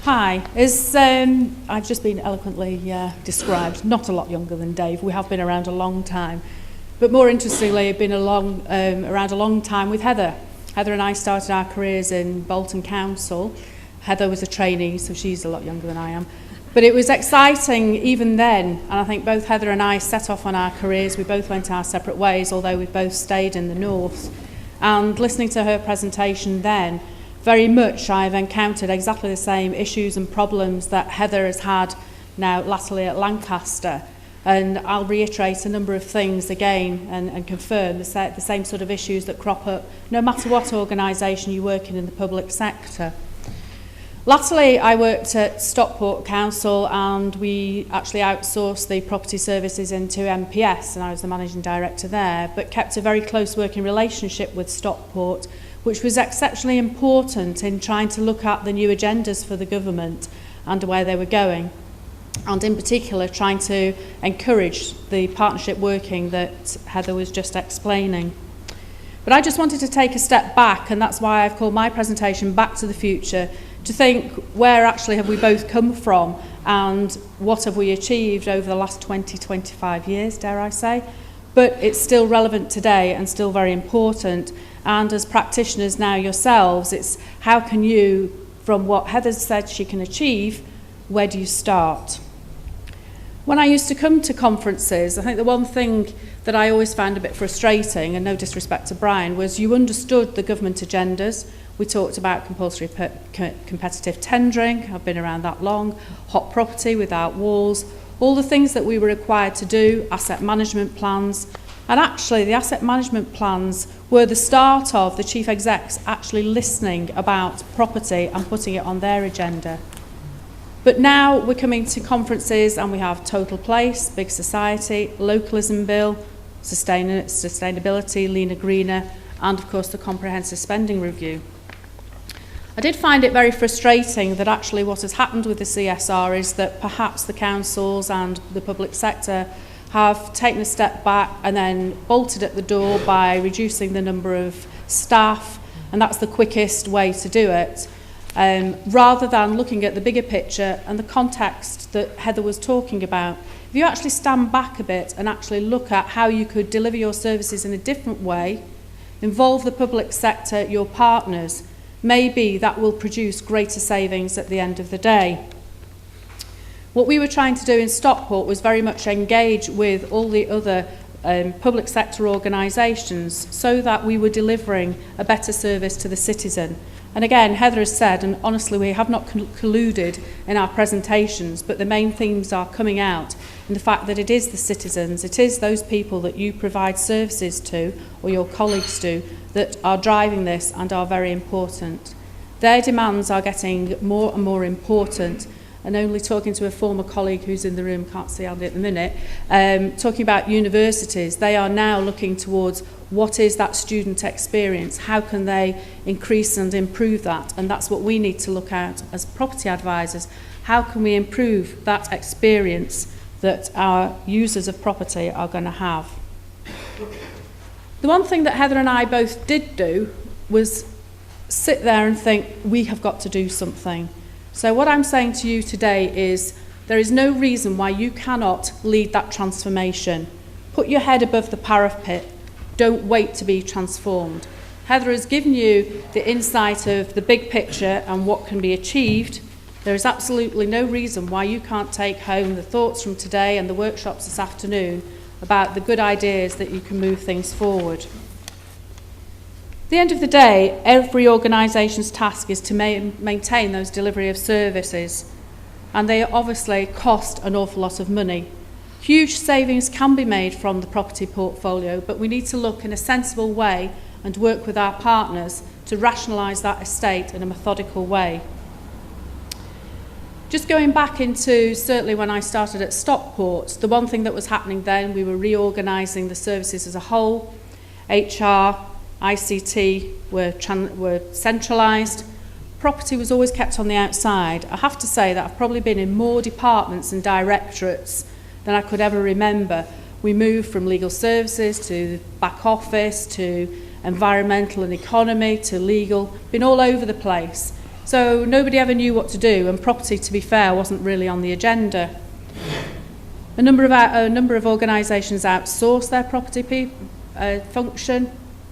Hi, as I've just been eloquently described, not a lot younger than Dave. We have been around a long time. But more interestingly, I've been around a long time with Heather. Heather and I started our careers in Bolton Council. Heather was a trainee, so she's a lot younger than I am. But it was exciting even then, and I think both Heather and I set off on our careers. We both went our separate ways, although we both stayed in the north. And listening to her presentation then, very much I've encountered exactly the same issues and problems that Heather has had now latterly at Lancaster. And I'll reiterate a number of things again and confirm the same sort of issues that crop up no matter what organisation you work in the public sector. Latterly, I worked at Stockport Council and we actually outsourced the property services into MPS, and I was the managing director there, but kept a very close working relationship with Stockport, which was exceptionally important in trying to look at the new agendas for the government and where they were going, and in particular trying to encourage the partnership working that Heather was just explaining. But I just wanted to take a step back, and that's why I've called my presentation Back to the Future, to think where actually have we both come from and what have we achieved over the last 20-25 years, dare I say. But it's still relevant today and still very important. And as practitioners now yourselves, it's how can you, from what Heather said she can achieve, where do you start? When I used to come to conferences, I think the one thing that I always found a bit frustrating, and no disrespect to Brian, was you understood the government agendas. We talked about compulsory competitive tendering, I've been around that long, hot property without walls, all the things that we were required to do, asset management plans. And actually, the asset management plans were the start of the chief execs actually listening about property and putting it on their agenda. But now we're coming to conferences and we have Total Place, Big Society, Localism Bill, Sustainability, Leaner Greener, and of course the Comprehensive Spending Review. I did find it very frustrating that actually what has happened with the CSR is that perhaps the councils and the public sector have taken a step back and then bolted at the door by reducing the number of staff, and that's the quickest way to do it, rather than looking at the bigger picture and the context that Heather was talking about. If you actually stand back a bit and actually look at how you could deliver your services in a different way, involve the public sector, your partners, maybe that will produce greater savings at the end of the day. What we were trying to do in Stockport was very much engage with all the other public sector organisations so that we were delivering a better service to the citizen. And again, Heather has said, and honestly we have not colluded in our presentations, but the main themes are coming out in the fact that it is the citizens, it is those people that you provide services to, or your colleagues do, that are driving this and are very important. Their demands are getting more and more important. And only talking to a former colleague who's in the room, can't see Andy at the minute, talking about universities, they are now looking towards what is that student experience, how can they increase and improve that, and that's what we need to look at as property advisors. How can we improve that experience that our users of property are going to have? The one thing that Heather and I both did do was sit there and think, we have got to do something. So what I'm saying to you today is there is no reason why you cannot lead that transformation. Put your head above the parapet. Don't wait to be transformed. Heather has given you the insight of the big picture and what can be achieved. There is absolutely no reason why you can't take home the thoughts from today and the workshops this afternoon about the good ideas that you can move things forward. At the end of the day, every organisation's task is to maintain those delivery of services, and they obviously cost an awful lot of money. Huge savings can be made from the property portfolio, but we need to look in a sensible way and work with our partners to rationalise that estate in a methodical way. Just going back into, certainly when I started at Stockport, the one thing that was happening then, we were reorganising the services as a whole. HR, ICT were centralised. Property was always kept on the outside. I have to say that I've probably been in more departments and directorates than I could ever remember. We moved from legal services to back office to environmental and economy to legal, been all over the place. So nobody ever knew what to do, and property, to be fair, wasn't really on the agenda. A number of organisations outsourced their property function,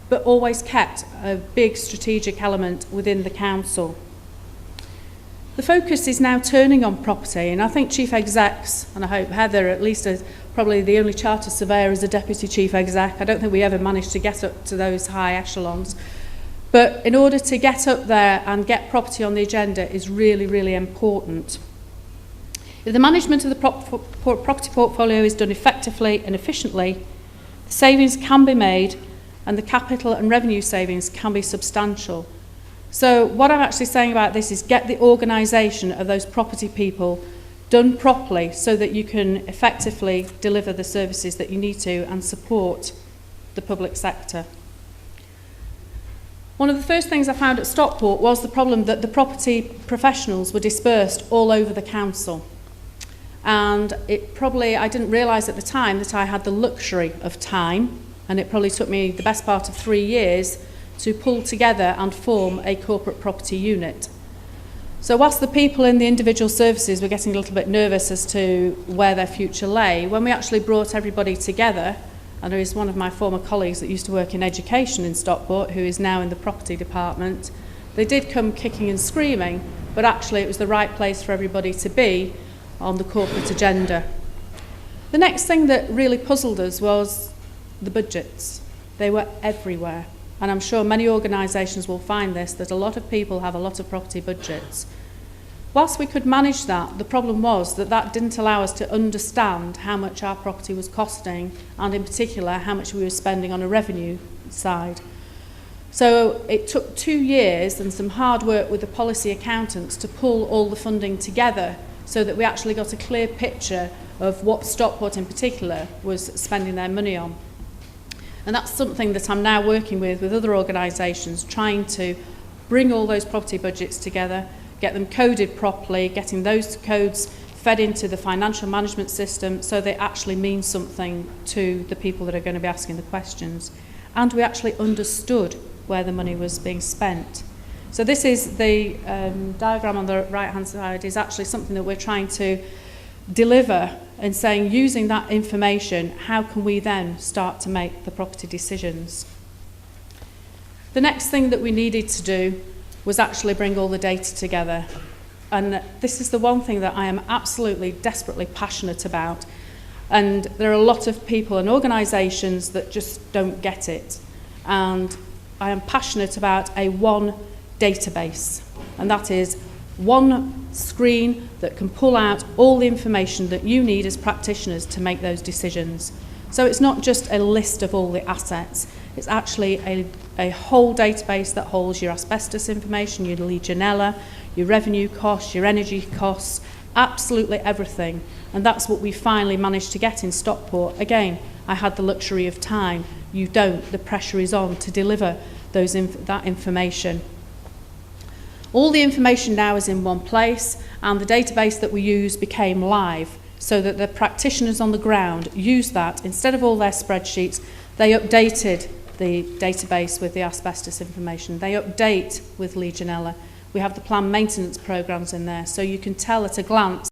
but always kept a big strategic element within the council. The focus is now turning on property, and I think chief execs, and I hope Heather, at least as probably the only chartered surveyor as a deputy chief exec, I don't think we ever managed to get up to those high echelons. But in order to get up there and get property on the agenda is really, really important. If the management of the property portfolio is done effectively and efficiently, the savings can be made and the capital and revenue savings can be substantial. So what I'm actually saying about this is get the organisation of those property people done properly so that you can effectively deliver the services that you need to and support the public sector. One of the first things I found at Stockport was the problem that the property professionals were dispersed all over the council. And I didn't realise at the time that I had the luxury of time, and it probably took me the best part of 3 years to pull together and form a corporate property unit. So whilst the people in the individual services were getting a little bit nervous as to where their future lay, when we actually brought everybody together, and there is one of my former colleagues that used to work in education in Stockport who is now in the property department, they did come kicking and screaming, but actually it was the right place for everybody to be on the corporate agenda. The next thing that really puzzled us was the budgets. They were everywhere. And I'm sure many organisations will find this, that a lot of people have a lot of property budgets. Whilst we could manage that, the problem was that that didn't allow us to understand how much our property was costing, and in particular, how much we were spending on a revenue side. So it took 2 years and some hard work with the policy accountants to pull all the funding together so that we actually got a clear picture of what Stockport in particular was spending their money on. And that's something that I'm now working with other organisations, trying to bring all those property budgets together, get them coded properly, getting those codes fed into the financial management system so they actually mean something to the people that are going to be asking the questions. And we actually understood where the money was being spent. So this is the diagram on the right-hand side is actually something that we're trying to deliver and saying, using that information, how can we then start to make the property decisions? The next thing that we needed to do was actually bring all the data together. And this is the one thing that I am absolutely, desperately passionate about. And there are a lot of people and organisations that just don't get it. And I am passionate about a one database. And that is one screen that can pull out all the information that you need as practitioners to make those decisions. So it's not just a list of all the assets, it's actually a whole database that holds your asbestos information, your Legionella, your revenue costs, your energy costs, absolutely everything. And that's what we finally managed to get in Stockport. Again, I had the luxury of time. You don't. The pressure is on to deliver that information. All the information now is in one place, and the database that we use became live so that the practitioners on the ground used that. Instead of all their spreadsheets, they updated the database with the asbestos information. They update with Legionella. We have the planned maintenance programs in there, so you can tell at a glance